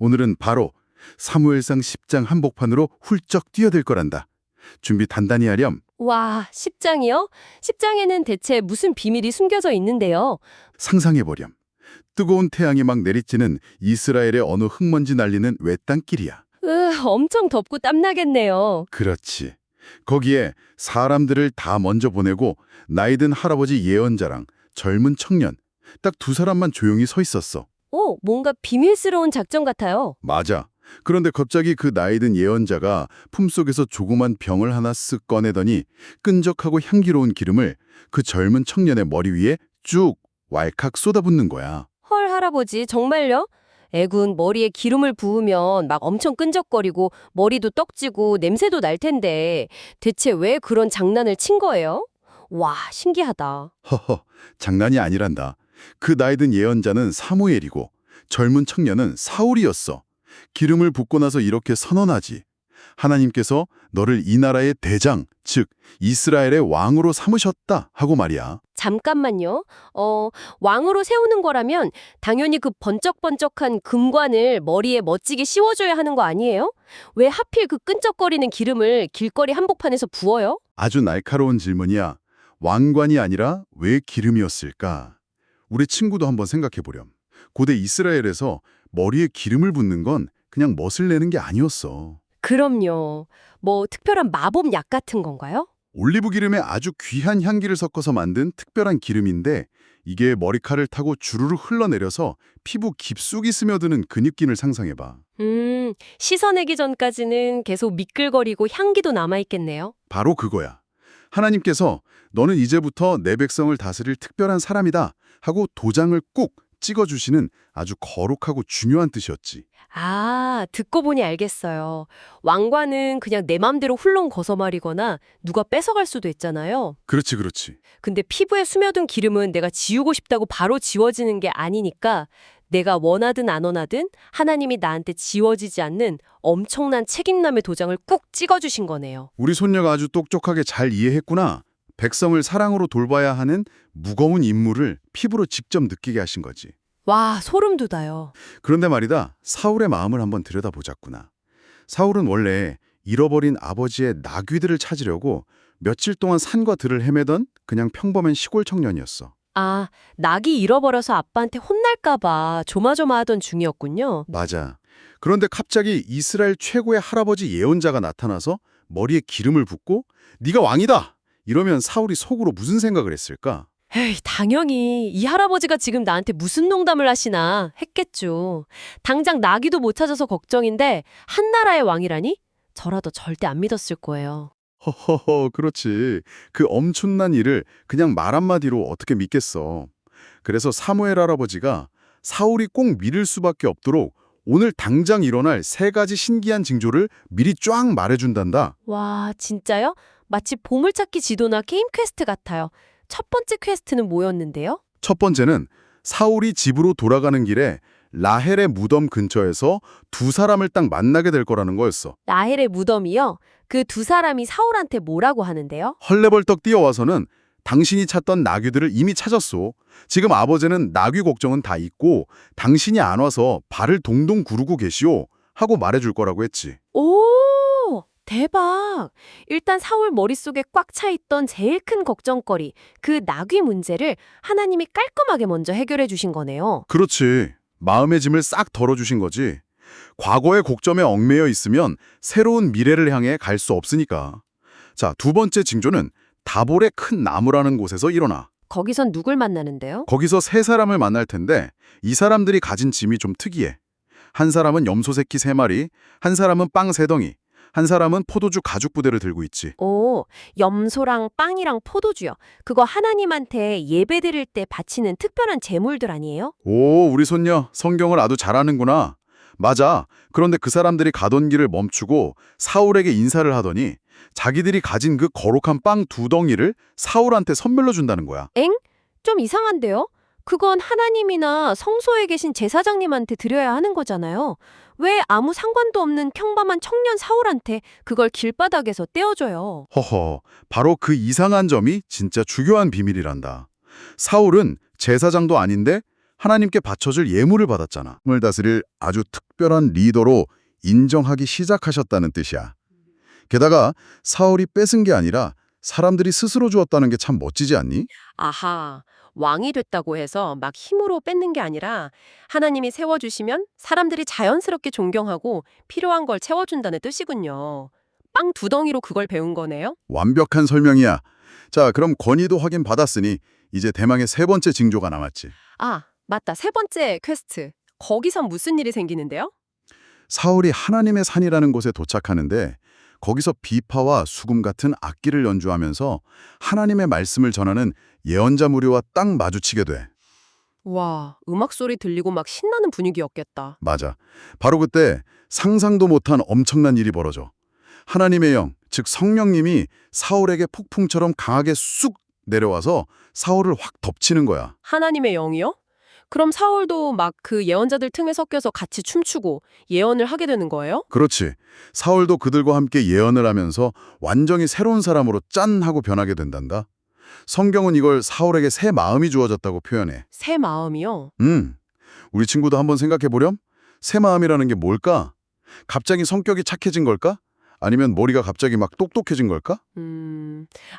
오늘은 바로 사무엘상 10장 한복판으로 훌쩍 뛰어들 거란다. 준비 단단히 하렴. 와, 10장이요? 10장에는 대체 무슨 비밀이 숨겨져 있는데요? 상상해보렴. 뜨거운 태양이 막 내리쬐는 이스라엘의 어느 흙먼지 날리는 외딴길이야. 엄청 덥고 땀나겠네요. 그렇지. 거기에 사람들을 다 먼저 보내고 나이 든 할아버지 예언자랑 젊은 청년, 딱 두 사람만 조용히 서 있었어. 뭔가 비밀스러운 작전 같아요. 맞아. 그런데 갑자기 그 나이 든 예언자가 품속에서 조그만 병을 하나 쓱 꺼내더니 끈적하고 향기로운 기름을 그 젊은 청년의 머리 위에 쭉 왈칵 쏟아붓는 거야. 헐, 할아버지, 정말요? 애군 머리에 기름을 부으면 막 엄청 끈적거리고 머리도 떡지고 냄새도 날 텐데 대체 왜 그런 장난을 친 거예요? 와, 신기하다. 허허, 장난이 아니란다. 그 나이 든 예언자는 사무엘이고 젊은 청년은 사울이었어. 기름을 붓고 나서 이렇게 선언하지. 하나님께서 너를 이 나라의 대장, 즉 이스라엘의 왕으로 삼으셨다 하고 말이야. 잠깐만요. 왕으로 세우는 거라면 당연히 그 번쩍번쩍한 금관을 머리에 멋지게 씌워줘야 하는 거 아니에요? 왜 하필 그 끈적거리는 기름을 길거리 한복판에서 부어요? 아주 날카로운 질문이야. 왕관이 아니라 왜 기름이었을까? 우리 친구도 한번 생각해 보렴. 고대 이스라엘에서 머리에 기름을 붓는 건 그냥 멋을 내는 게 아니었어. 그럼요. 뭐 특별한 마법 약 같은 건가요? 올리브 기름에 아주 귀한 향기를 섞어서 만든 특별한 기름인데 이게 머리카락을 타고 주르륵 흘러내려서 피부 깊숙이 스며드는 그 느낌을 상상해봐. 씻어내기 전까지는 계속 미끌거리고 향기도 남아있겠네요. 바로 그거야. 하나님께서 너는 이제부터 내 백성을 다스릴 특별한 사람이다 하고 도장을 꾹 찍어주시는 아주 거룩하고 중요한 뜻이었지. 아, 듣고 보니 알겠어요. 왕관은 그냥 내 맘대로 훌렁 거서말이거나 누가 뺏어갈 수도 있잖아요. 그렇지, 그렇지. 근데 피부에 스며든 기름은 내가 지우고 싶다고 바로 지워지는 게 아니니까 내가 원하든 안 원하든 하나님이 나한테 지워지지 않는 엄청난 책임남의 도장을 꾹 찍어주신 거네요. 우리 손녀가 아주 똑똑하게 잘 이해했구나. 백성을 사랑으로 돌봐야 하는 무거운 임무를 피부로 직접 느끼게 하신 거지. 와, 소름 돋아요. 그런데 말이다, 사울의 마음을 한번 들여다보자꾸나. 사울은 원래 잃어버린 아버지의 나귀들을 찾으려고 며칠 동안 산과 들을 헤매던 그냥 평범한 시골 청년이었어. 아, 낙이 잃어버려서 아빠한테 혼날까 봐 조마조마하던 중이었군요. 맞아. 그런데 갑자기 이스라엘 최고의 할아버지 예언자가 나타나서 머리에 기름을 붓고 네가 왕이다! 이러면 사울이 속으로 무슨 생각을 했을까? 에이, 당연히 이 할아버지가 지금 나한테 무슨 농담을 하시나 했겠죠. 당장 나귀도 못 찾아서 걱정인데 한나라의 왕이라니? 저라도 절대 안 믿었을 거예요. 허허허, 그렇지. 그 엄청난 일을 그냥 말 한마디로 어떻게 믿겠어. 그래서 사무엘 할아버지가 사울이 꼭 믿을 수밖에 없도록 오늘 당장 일어날 3가지 신기한 징조를 미리 쫙 말해준단다. 와, 진짜요? 마치 보물찾기 지도나 게임 퀘스트 같아요. 첫 번째 퀘스트는 뭐였는데요? 첫 번째는 사울이 집으로 돌아가는 길에 라헬의 무덤 근처에서 두 사람을 딱 만나게 될 거라는 거였어. 라헬의 무덤이요? 그 두 사람이 사울한테 뭐라고 하는데요? 헐레벌떡 뛰어와서는 당신이 찾던 나귀들을 이미 찾았소. 지금 아버지는 나귀 걱정은 다 있고 당신이 안 와서 발을 동동 구르고 계시오 하고 말해줄 거라고 했지. 오! 대박! 일단 사울 머릿속에 꽉 차 있던 제일 큰 걱정거리, 그 나귀 문제를 하나님이 깔끔하게 먼저 해결해 주신 거네요. 그렇지. 마음의 짐을 싹 덜어주신 거지. 과거의 곡점에 얽매여 있으면 새로운 미래를 향해 갈 수 없으니까. 자, 두 번째 징조는 다볼의 큰 나무라는 곳에서 일어나. 거기선 누굴 만나는데요? 거기서 3사람을 만날 텐데 이 사람들이 가진 짐이 좀 특이해. 한 사람은 염소 새끼 3마리, 한 사람은 빵 3덩이, 한 사람은 포도주 가죽 부대를 들고 있지. 오, 염소랑 빵이랑 포도주요. 그거 하나님한테 예배드릴 때 바치는 특별한 제물들 아니에요? 오, 우리 손녀 성경을 아주 잘 아는구나. 맞아. 그런데 그 사람들이 가던 길을 멈추고 사울에게 인사를 하더니 자기들이 가진 그 거룩한 빵 2덩이를 사울한테 선물로 준다는 거야. 엥? 좀 이상한데요? 그건 하나님이나 성소에 계신 제사장님한테 드려야 하는 거잖아요. 왜 아무 상관도 없는 평범한 청년 사울한테 그걸 길바닥에서 떼어줘요? 허허, 바로 그 이상한 점이 진짜 중요한 비밀이란다. 사울은 제사장도 아닌데 하나님께 바쳐줄 예물을 받았잖아. 을 다스릴 아주 특별한 리더로 인정하기 시작하셨다는 뜻이야. 게다가 사울이 뺏은 게 아니라 사람들이 스스로 주었다는 게 참 멋지지 않니? 아하, 왕이 됐다고 해서 막 힘으로 뺏는 게 아니라 하나님이 세워주시면 사람들이 자연스럽게 존경하고 필요한 걸 채워준다는 뜻이군요. 빵 두 덩이로 그걸 배운 거네요? 완벽한 설명이야. 자, 그럼 권위도 확인 받았으니 이제 대망의 세 번째 징조가 남았지. 아, 맞다. 세 번째 퀘스트. 거기선 무슨 일이 생기는데요? 사울이 하나님의 산이라는 곳에 도착하는데 거기서 비파와 수금 같은 악기를 연주하면서 하나님의 말씀을 전하는 예언자 무리와 딱 마주치게 돼. 와, 음악 소리 들리고 막 신나는 분위기였겠다. 맞아. 바로 그때 상상도 못한 엄청난 일이 벌어져. 하나님의 영, 즉 성령님이 사울에게 폭풍처럼 강하게 쑥 내려와서 사울을 확 덮치는 거야. 하나님의 영이요? 그럼 사울도 막 그 예언자들 틈에 섞여서 같이 춤추고 예언을 하게 되는 거예요? 그렇지. 사울도 그들과 함께 예언을 하면서 완전히 새로운 사람으로 짠 하고 변하게 된단다. 성경은 이걸 사울에게 새 마음이 주어졌다고 표현해. 새 마음이요? 우리 친구도 한번 생각해 보렴? 새 마음이라는 게 뭘까? 갑자기 성격이 착해진 걸까? 아니면 머리가 갑자기 막 똑똑해진 걸까?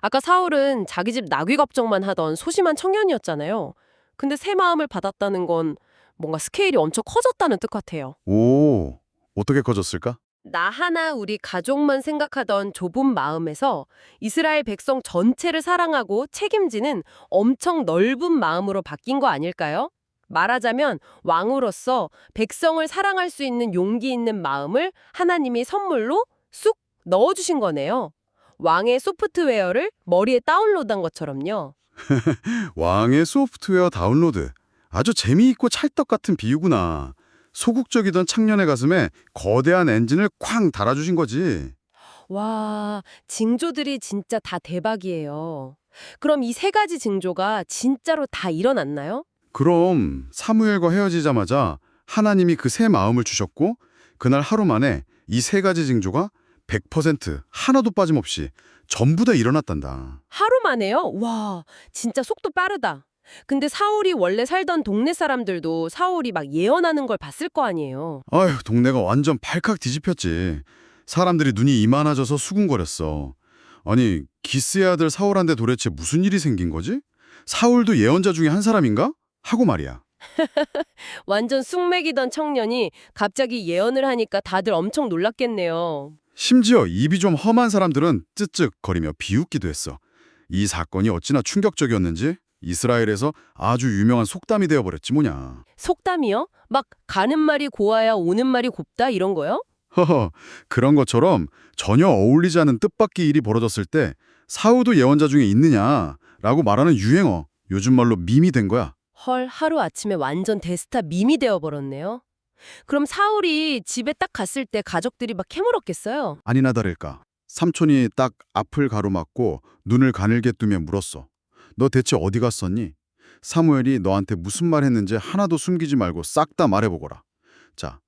아까 사울은 자기 집 나귀 걱정만 하던 소심한 청년이었잖아요. 근데 새 마음을 받았다는 건 뭔가 스케일이 엄청 커졌다는 뜻 같아요. 오, 어떻게 커졌을까? 나 하나 우리 가족만 생각하던 좁은 마음에서 이스라엘 백성 전체를 사랑하고 책임지는 엄청 넓은 마음으로 바뀐 거 아닐까요? 말하자면 왕으로서 백성을 사랑할 수 있는 용기 있는 마음을 하나님이 선물로 쑥 넣어주신 거네요. 왕의 소프트웨어를 머리에 다운로드한 것처럼요. 왕의 소프트웨어 다운로드. 아주 재미있고 찰떡 같은 비유구나. 소극적이던 청년의 가슴에 거대한 엔진을 쾅 달아주신 거지. 와, 징조들이 진짜 다 대박이에요. 그럼 이 세 가지 징조가 진짜로 다 일어났나요? 그럼 사무엘과 헤어지자마자 하나님이 그 새 마음을 주셨고 그날 하루 만에 이 세 가지 징조가 100% 하나도 빠짐없이 전부 다 일어났단다. 하루 만에요? 와, 진짜 속도 빠르다. 근데 사울이 원래 살던 동네 사람들도 사울이 막 예언하는 걸 봤을 거 아니에요. 아휴, 동네가 완전 발칵 뒤집혔지. 사람들이 눈이 이만해져서 수군거렸어. 아니, 기스의 아들 사울한테 도대체 무슨 일이 생긴 거지? 사울도 예언자 중에 한 사람인가? 하고 말이야. 완전 쑥맥이던 청년이 갑자기 예언을 하니까 다들 엄청 놀랐겠네요. 심지어 입이 좀 험한 사람들은 쯧쯧거리며 비웃기도 했어. 이 사건이 어찌나 충격적이었는지 이스라엘에서 아주 유명한 속담이 되어버렸지 뭐냐. 속담이요? 막 가는 말이 고와야 오는 말이 곱다 이런 거요? 허허, 그런 것처럼 전혀 어울리지 않은 뜻밖의 일이 벌어졌을 때 사울도 예언자 중에 있느냐라고 말하는 유행어, 요즘 말로 밈이 된 거야. 헐, 하루아침에 완전 대스타 밈이 되어버렸네요. 그럼 사울이 집에 딱 갔을 때 가족들이 막 캐물었겠어요? 아니나 다를까. 삼촌이 딱 앞을 가로막고 눈을 가늘게 뜨며 물었어. 너 대체 어디 갔었니? 사무엘이 너한테 무슨 말 했는지 하나도 숨기지 말고 싹 다 말해보거라. 자,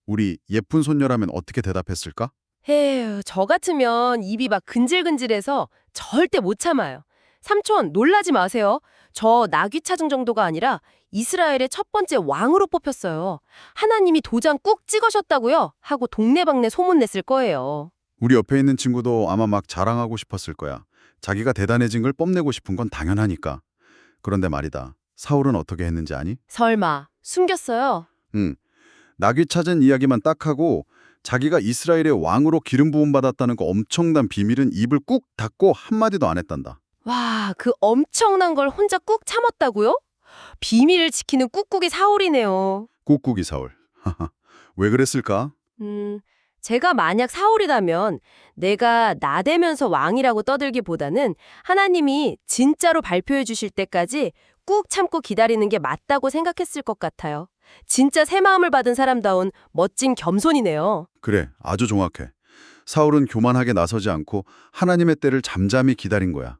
우리 예쁜 손녀라면 어떻게 대답했을까? 에휴, 저 같으면 입이 막 근질근질해서 절대 못 참아요. 삼촌, 놀라지 마세요. 저 나귀 찾은 정도가 아니라 이스라엘의 첫 번째 왕으로 뽑혔어요. 하나님이 도장 꾹 찍으셨다고요? 하고 동네방네 소문냈을 거예요. 우리 옆에 있는 친구도 아마 막 자랑하고 싶었을 거야. 자기가 대단해진 걸 뽐내고 싶은 건 당연하니까. 그런데 말이다. 사울은 어떻게 했는지 아니? 설마 숨겼어요? 응. 나귀 찾은 이야기만 딱 하고 자기가 이스라엘의 왕으로 기름 부음 받았다는 그 엄청난 비밀은 입을 꾹 닫고 한마디도 안 했단다. 와, 그 엄청난 걸 혼자 꾹 참았다고요? 비밀을 지키는 꾹꾹이 사울이네요. 꾹꾹이 사울. 왜 그랬을까? 제가 만약 사울이라면 내가 나대면서 왕이라고 떠들기보다는 하나님이 진짜로 발표해 주실 때까지 꾹 참고 기다리는 게 맞다고 생각했을 것 같아요. 진짜 새 마음을 받은 사람다운 멋진 겸손이네요. 그래, 아주 정확해. 사울은 교만하게 나서지 않고 하나님의 때를 잠잠히 기다린 거야.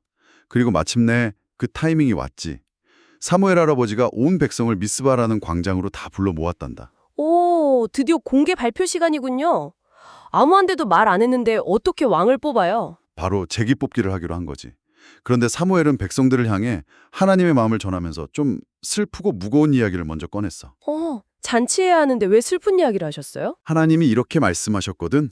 그리고 마침내 그 타이밍이 왔지. 사무엘 할아버지가 온 백성을 미스바라는 광장으로 다 불러 모았단다. 오, 드디어 공개 발표 시간이군요. 아무한테도 말 안 했는데 어떻게 왕을 뽑아요? 바로 제기 뽑기를 하기로 한 거지. 그런데 사무엘은 백성들을 향해 하나님의 마음을 전하면서 좀 슬프고 무거운 이야기를 먼저 꺼냈어. 잔치해야 하는데 왜 슬픈 이야기를 하셨어요? 하나님이 이렇게 말씀하셨거든.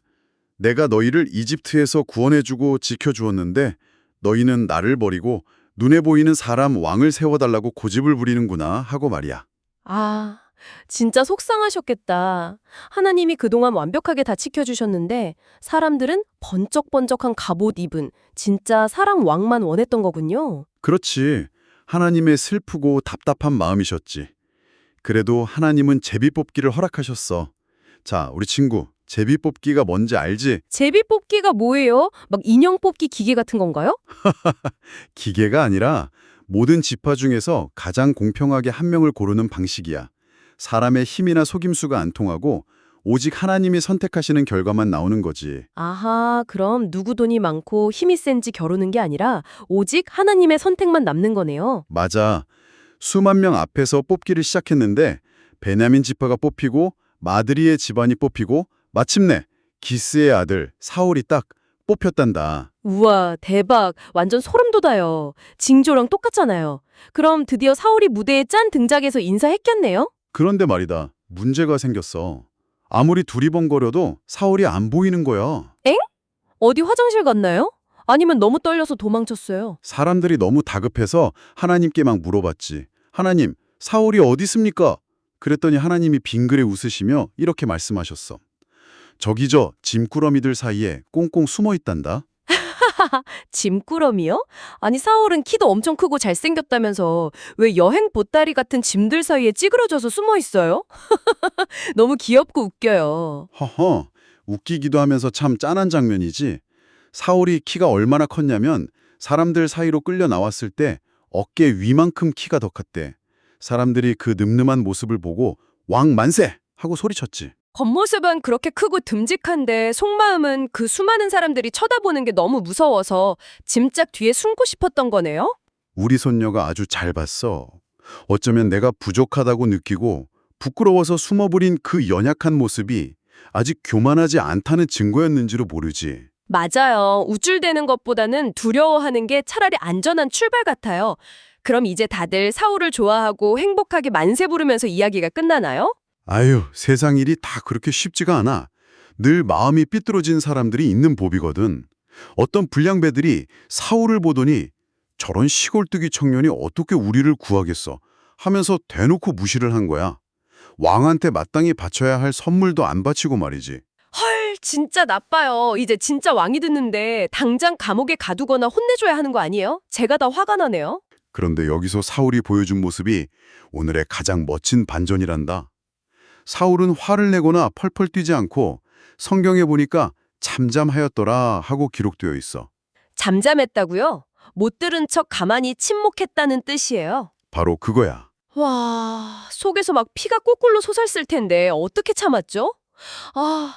내가 너희를 이집트에서 구원해주고 지켜주었는데 너희는 나를 버리고 눈에 보이는 사람 왕을 세워달라고 고집을 부리는구나 하고 말이야. 아, 진짜 속상하셨겠다. 하나님이 그동안 완벽하게 다 지켜주셨는데 사람들은 번쩍번쩍한 갑옷 입은 진짜 사람 왕만 원했던 거군요. 그렇지. 하나님의 슬프고 답답한 마음이셨지. 그래도 하나님은 제비뽑기를 허락하셨어. 자, 우리 친구, 제비뽑기가 뭔지 알지? 제비 뽑기가 뭐예요? 막 인형 뽑기 기계 같은 건가요? 기계가 아니라 모든 지파 중에서 가장 공평하게 한 명을 고르는 방식이야. 사람의 힘이나 속임수가 안 통하고 오직 하나님이 선택하시는 결과만 나오는 거지. 아하, 그럼 누구 돈이 많고 힘이 센지 겨루는 게 아니라 오직 하나님의 선택만 남는 거네요. 맞아. 수만 명 앞에서 뽑기를 시작했는데 베냐민 지파가 뽑히고 마드리의 집안이 뽑히고 마침내 기스의 아들 사울이 딱 뽑혔단다. 우와, 대박. 완전 소름 돋아요. 징조랑 똑같잖아요. 그럼 드디어 사울이 무대에 짠 등장해서 인사했겠네요? 그런데 말이다. 문제가 생겼어. 아무리 두리번거려도 사울이 안 보이는 거야. 어디 화장실 갔나요? 아니면 너무 떨려서 도망쳤어요? 사람들이 너무 다급해서 하나님께 막 물어봤지. 하나님, 사울이 어디 있습니까? 그랬더니 하나님이 빙그레 웃으시며 이렇게 말씀하셨어. 저기 저 짐꾸러미들 사이에 꽁꽁 숨어 있단다. 짐꾸러미요? 아니, 사울은 키도 엄청 크고 잘생겼다면서 왜 여행 보따리 같은 짐들 사이에 찌그러져서 숨어 있어요? 너무 귀엽고 웃겨요. 허허, 웃기기도 하면서 참 짠한 장면이지. 사울이 키가 얼마나 컸냐면 사람들 사이로 끌려 나왔을 때 어깨 위만큼 키가 더 컸대. 사람들이 그 늠름한 모습을 보고 왕 만세! 하고 소리쳤지. 겉모습은 그렇게 크고 듬직한데 속마음은 그 수많은 사람들이 쳐다보는 게 너무 무서워서 짐짝 뒤에 숨고 싶었던 거네요? 우리 손녀가 아주 잘 봤어. 어쩌면 내가 부족하다고 느끼고 부끄러워서 숨어버린 그 연약한 모습이 아직 교만하지 않다는 증거였는지도 모르지. 맞아요. 우쭐대는 것보다는 두려워하는 게 차라리 안전한 출발 같아요. 그럼 이제 다들 사울을 좋아하고 행복하게 만세 부르면서 이야기가 끝나나요? 아유, 세상 일이 다 그렇게 쉽지가 않아. 늘 마음이 삐뚤어진 사람들이 있는 법이거든. 어떤 불량배들이 사울을 보더니 저런 시골뜨기 청년이 어떻게 우리를 구하겠어 하면서 대놓고 무시를 한 거야. 왕한테 마땅히 바쳐야 할 선물도 안 바치고 말이지. 헐, 진짜 나빠요. 이제 진짜 왕이 듣는데 당장 감옥에 가두거나 혼내줘야 하는 거 아니에요? 제가 다 화가 나네요. 그런데 여기서 사울이 보여준 모습이 오늘의 가장 멋진 반전이란다. 사울은 화를 내거나 펄펄 뛰지 않고 성경에 보니까 잠잠하였더라 하고 기록되어 있어. 잠잠했다고요? 못 들은 척 가만히 침묵했다는 뜻이에요. 바로 그거야. 와, 속에서 막 피가 거꾸로 솟았을 텐데 어떻게 참았죠? 아,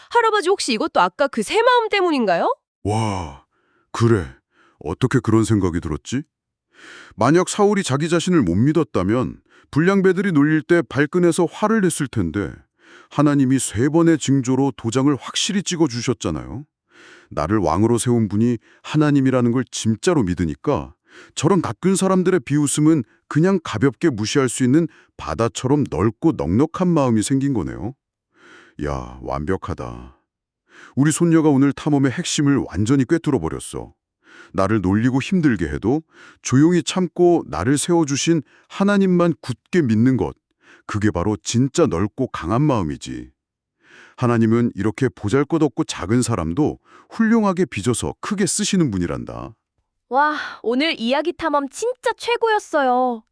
할아버지 혹시 이것도 아까 그 새 마음 때문인가요? 와, 그래. 어떻게 그런 생각이 들었지? 만약 사울이 자기 자신을 못 믿었다면 불량배들이 놀릴 때 발끈해서 화를 냈을 텐데 하나님이 3번의 징조로 도장을 확실히 찍어주셨잖아요. 나를 왕으로 세운 분이 하나님이라는 걸 진짜로 믿으니까 저런 가꾼 사람들의 비웃음은 그냥 가볍게 무시할 수 있는 바다처럼 넓고 넉넉한 마음이 생긴 거네요. 야, 완벽하다. 우리 손녀가 오늘 탐험의 핵심을 완전히 꿰뚫어 버렸어. 나를 놀리고 힘들게 해도 조용히 참고 나를 세워주신 하나님만 굳게 믿는 것. 그게 바로 진짜 넓고 강한 마음이지. 하나님은 이렇게 보잘것없고 작은 사람도 훌륭하게 빚어서 크게 쓰시는 분이란다. 와, 오늘 이야기 탐험 진짜 최고였어요.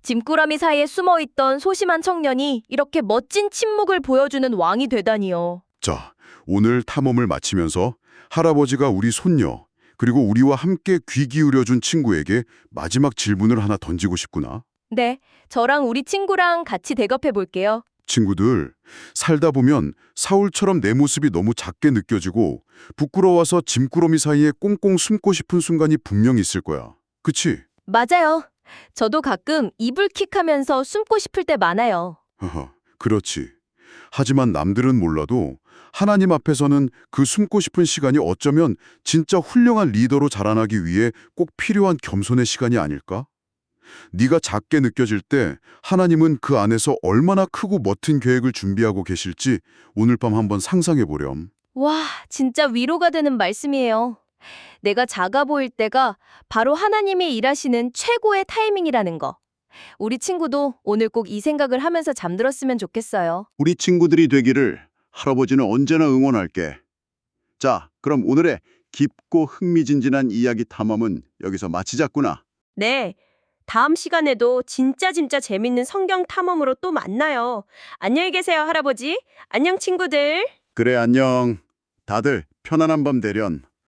짐꾸러미 사이에 숨어있던 소심한 청년이 이렇게 멋진 침묵을 보여주는 왕이 되다니요. 자, 오늘 탐험을 마치면서 할아버지가 우리 손녀, 그리고 우리와 함께 귀 기울여준 친구에게 마지막 질문을 하나 던지고 싶구나. 네, 저랑 우리 친구랑 같이 대답해 볼게요. 친구들, 살다 보면 사울처럼 내 모습이 너무 작게 느껴지고 부끄러워서 짐꾸러미 사이에 꽁꽁 숨고 싶은 순간이 분명 있을 거야. 그치? 맞아요. 저도 가끔 이불킥하면서 숨고 싶을 때 많아요. 하하, 그렇지. 하지만 남들은 몰라도 하나님 앞에서는 그 숨고 싶은 시간이 어쩌면 진짜 훌륭한 리더로 자라나기 위해 꼭 필요한 겸손의 시간이 아닐까? 네가 작게 느껴질 때 하나님은 그 안에서 얼마나 크고 멋진 계획을 준비하고 계실지 오늘 밤 한번 상상해 보렴. 와, 진짜 위로가 되는 말씀이에요. 내가 작아 보일 때가 바로 하나님이 일하시는 최고의 타이밍이라는 거. 우리 친구도 오늘 꼭 이 생각을 하면서 잠들었으면 좋겠어요. 우리 친구들이 되기를 할아버지는 언제나 응원할게. 자, 그럼 오늘의 깊고 흥미진진한 이야기 탐험은 여기서 마치자꾸나. 네. 다음 시간에도 진짜 재밌는 성경 탐험으로 또 만나요. 안녕히 계세요, 할아버지. 안녕, 친구들. 그래, 안녕. 다들 편안한 밤 되련.